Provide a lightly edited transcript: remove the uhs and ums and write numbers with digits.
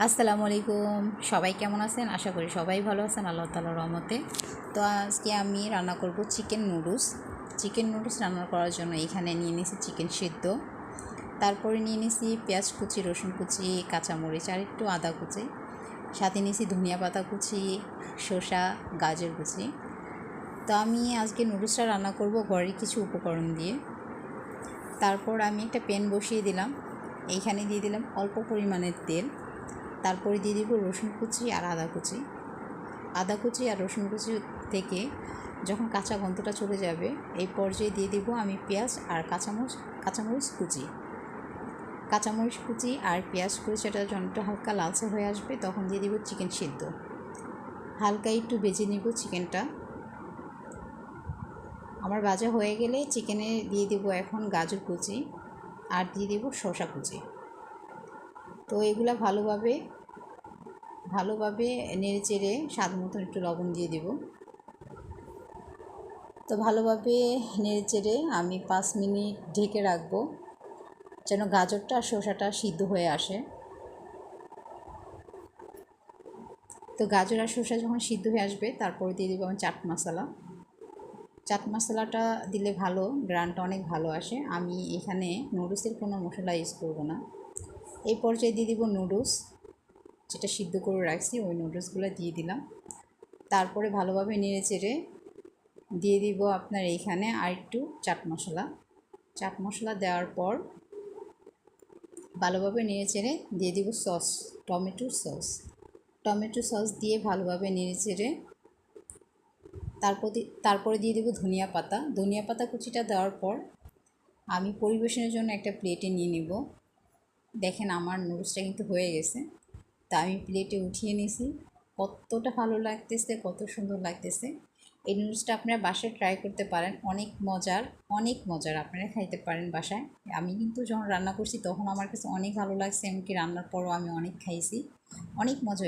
আসসালামু আলাইকুম। সবাই কেমন আছেন? আশা করি সবাই ভালো আছেন আল্লাহ তাআলার রহমতে। তো আজকে আমি রান্না করব চিকেন নুডলস। চিকেন নুডলস রান্না করার জন্য এখানে নিয়ে নিয়েছি চিকেন সিদ্ধ, তারপরে নিয়ে নিয়েছি পেঁয়াজ কুচি, রসুন কুচি, কাঁচামরিচ আর একটু আদা কুচি, সাথে নিয়েছি ধনিয়া পাতা কুচি, শসা, গাজর কুচি। তো আমি আজকে নুডলসটা রান্না করব ঘরের কিছু উপকরণ দিয়ে। তারপর আমি একটা প্যান বসিয়ে দিলাম, এইখানে দিয়ে দিলাম অল্প পরিমাণের তেল। তারপরে দিয়ে দিব রসুন কুচি আর আদা কুচি আর রসুন কুচি থেকে যখন কাঁচা গন্ধটা চলে যাবে এই পর্যায়ে দিয়ে দিব আমি পেঁয়াজ আর কাঁচামরিচ কুচি আর পেঁয়াজ কুচিটা যখন একটু হালকা লালচে হয়ে আসবে তখন দিয়ে দিব চিকেন সিদ্ধ। হালকা একটু ভেজে নিব চিকেনটা। আমার ভাজা হয়ে গেলে চিকেনে দিয়ে দিব এখন গাজর কুচি আর দিয়ে দিব শসা কুচি। তো এগুলা ভালোভাবে নেড়ে চেড়ে স্বাদ মতন একটু লবণ দিয়ে দেব। তো ভালোভাবে নেড়ে চেড়ে আমি 5 মিনিট ঢেকে রাখবো যেন গাজরটা আর শসাটা সিদ্ধ হয়ে আসে। তো গাজর আর শসা যখন সিদ্ধ হয়ে আসবে তারপরে দিয়ে দেবো আমি চাট মশলাটা দিলে ভালো, গ্রানটা অনেক ভালো আসে। আমি এখানে নুডলসের কোনো মশলা ইউজ করব না। এই পর্যায়ে দিয়ে দিব নুডলস, যেটা সিদ্ধ করে রাখছি ওই নুডলসগুলো দিয়ে দিলাম। তারপরে ভালোভাবে নেড়ে চেড়ে দিয়ে দিব আপনার এইখানে আর একটু চাট মশলা দেওয়ার পর ভালোভাবে নেড়ে চেড়ে দিয়ে দিব টমেটো সস দিয়ে ভালোভাবে নেড়ে চেড়ে তারপরে দিয়ে দেব ধনিয়া পাতা কুচিটা দেওয়ার পর আমি পরিবেশনের জন্য একটা প্লেটে নিয়ে নেব। দেখেন আমার নুডলসটা কিন্তু হয়ে গেছে, তা আমি প্লেটে উঠিয়ে নিয়েছি। কতটা ভালো লাগতেছে, কত সুন্দর লাগতেছে। এই নুডলসটা আপনারা বাসায় ট্রাই করতে পারেন, অনেক মজার আপনারা খাইতে পারেন বাসায়। আমি কিন্তু যখন রান্না করছি তখন আমার কাছে অনেক ভালো লাগছে, এমনকি রান্নার পরও আমি অনেক খাইছি, অনেক মজা।